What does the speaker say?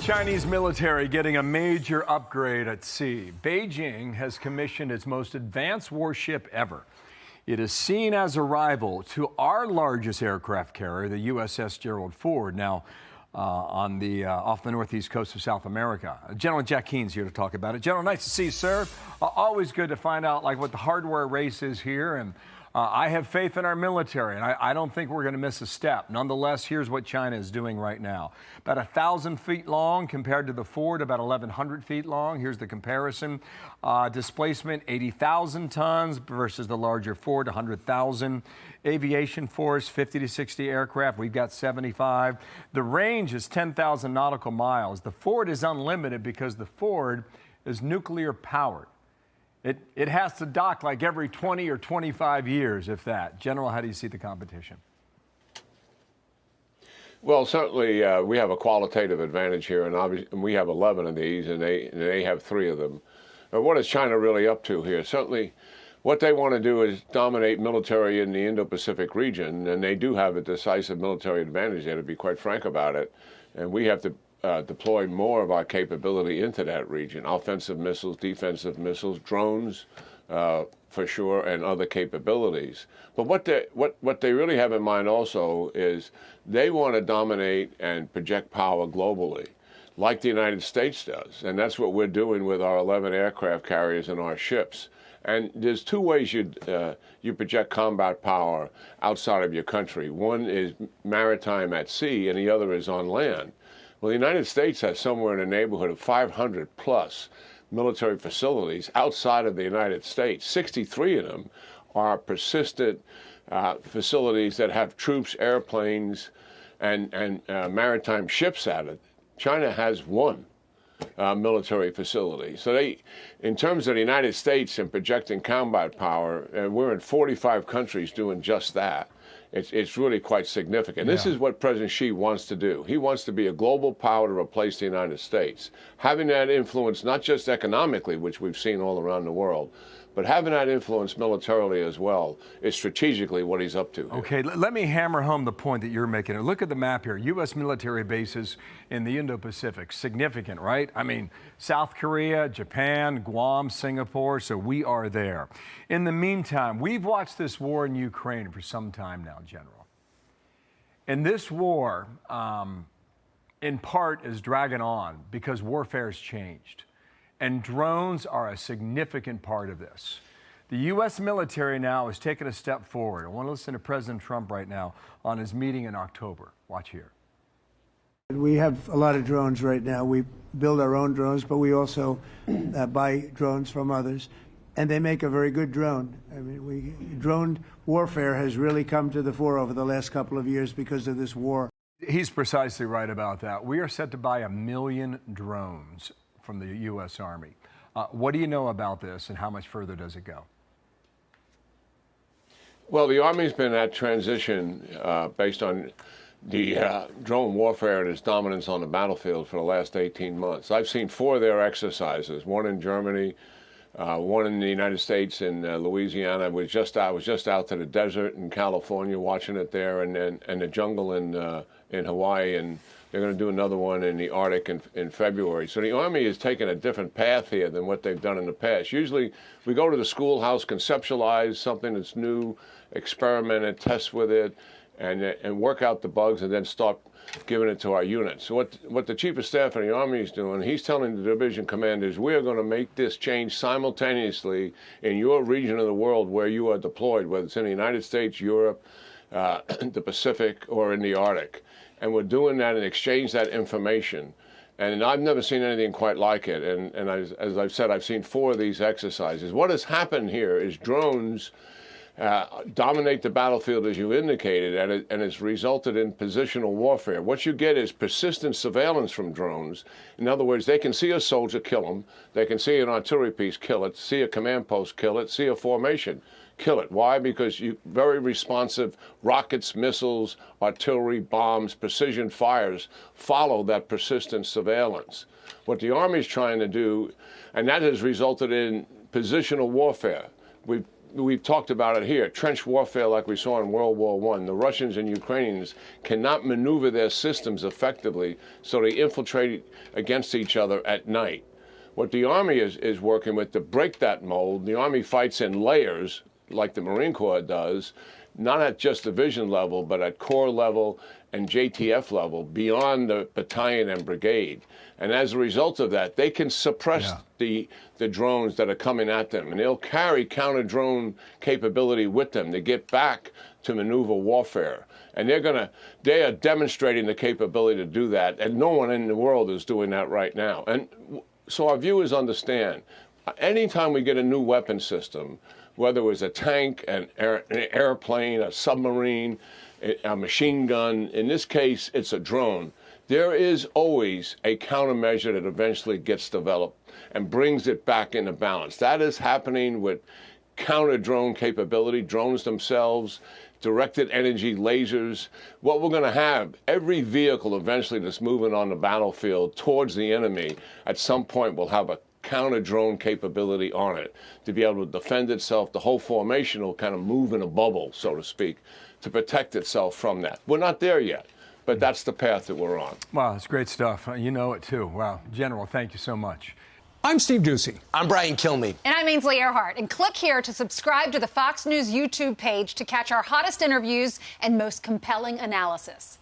Chinese military getting a major upgrade at sea. Beijing has commissioned its most advanced warship ever. It is seen as a rival to our largest aircraft carrier, the USS Gerald Ford, now off the northeast coast of South America. General Jack Keene's here to talk about it. General, nice to see you, sir. Always good to find out what the hardware race is here, and I have faith in our military, and I don't think we're going to miss a step. Nonetheless, here's what China is doing right now. About 1,000 feet long compared to the Ford, about 1,100 feet long. Here's the comparison. Displacement, 80,000 tons versus the larger Ford, 100,000. Aviation force, 50 to 60 aircraft. We've got 75. The range is 10,000 nautical miles. The Ford is unlimited because the Ford is nuclear powered. It has to dock like every 20 or 25 years, if that. General, how do you see the competition? Well, certainly we have a qualitative advantage here, and obviously we have 11 of these, and they have 3 of them. But what is China really up to here? Certainly, what they want to do is dominate military in the Indo-Pacific region, and they do have a decisive military advantage there, to be quite frank about it. And we have to deploy more of our capability into that region: offensive missiles, defensive missiles, drones, for sure, and other capabilities. But what they really have in mind also is they want to dominate and project power globally, like the United States does, and that's what we're doing with our 11 aircraft carriers and our ships. And there's 2 ways you project combat power outside of your country. One is maritime at sea, and the other is on land. Well, the United States has somewhere in the neighborhood of 500 plus military facilities outside of the United States. 63 of them are persistent facilities that have troops, airplanes, and maritime ships at it. China has 1 military facility. So in terms of the United States and projecting combat power, we're in 45 countries doing just that. It's really quite significant. Yeah. This is what President Xi wants to do. He wants to be a global power to replace the United States. Having that influence, not just economically, which we've seen all around the world, but having that influence militarily as well is strategically what he's up to here. Okay, let me hammer home the point that you're making. Look at the map here. U.S. military bases in the Indo-Pacific. Significant, right? I mean, South Korea, Japan, Guam, Singapore, so we are there. In the meantime, we've watched this war in Ukraine for some time now, General. And this war, in part, is dragging on because warfare has changed. And drones are a significant part of this. The U.S. military now has taken a step forward. I want to listen to President Trump right now on his meeting in October. Watch here. We have a lot of drones right now. We build our own drones, but we also buy drones from others. And they make a very good drone. I mean, drone warfare has really come to the fore over the last couple of years because of this war. He's precisely right about that. We are set to buy 1 million drones from the U.S. Army. What do you know about this, and how much further does it go? Well, the Army's been at transition based on the drone warfare and its dominance on the battlefield for the last 18 months. I've seen 4 of their exercises, 1 in Germany, 1 in the United States in Louisiana. I was just out to the desert in California watching it there, and the jungle in Hawaii, and they're going to do another one in the Arctic in February. So the Army is taking a different path here than what they've done in the past. Usually we go to the schoolhouse, conceptualize something that's new, experiment and test with it, and work out the bugs, and then start giving it to our units. So what the Chief of Staff of the Army is doing, he's telling the division commanders, we're going to make this change simultaneously in your region of the world where you are deployed, whether it's in the United States, Europe, the Pacific, or in the Arctic. And we're doing that and exchange that information. And I've never seen anything quite like it. And as I've said, I've seen 4 of these exercises. What has happened here is drones dominate the battlefield, as you indicated, and it's resulted in positional warfare. What you get is persistent surveillance from drones. In other words, they can see a soldier, kill him. They can see an artillery piece, kill it. See a command post, kill it. See a formation, kill it. Why? Because very responsive rockets, missiles, artillery, bombs, precision fires follow that persistent surveillance. What the Army is trying to do, and that has resulted in positional warfare. we've talked about it here, trench warfare like we saw in World War I. The Russians and Ukrainians cannot maneuver their systems effectively, so they infiltrate against each other at night. What the Army is working with to break that mold, the Army fights in layers, like the Marine Corps does, not at just division level, but at corps level and JTF level, beyond the battalion and brigade. And as a result of that, they can suppress the drones that are coming at them, and they'll carry counter-drone capability with them to get back to maneuver warfare. And they are demonstrating the capability to do that, and no one in the world is doing that right now. And so our viewers understand, anytime we get a new weapon system, whether it was a tank, an airplane, a submarine, a machine gun, in this case, it's a drone, there is always a countermeasure that eventually gets developed and brings it back into balance. That is happening with counter-drone capability, drones themselves, directed energy lasers. What we're going to have, every vehicle eventually that's moving on the battlefield towards the enemy, at some point will have a counter-drone capability on it to be able to defend itself. The whole formation will kind of move in a bubble, so to speak, to protect itself from that. We're not there yet, but that's the path that we're on. Wow, that's great stuff. You know it too. Wow. General, thank you so much. I'm Steve Doocy. I'm Brian Kilmeade. And I'm Ainsley Earhart. And click here to subscribe to the Fox News YouTube page to catch our hottest interviews and most compelling analysis.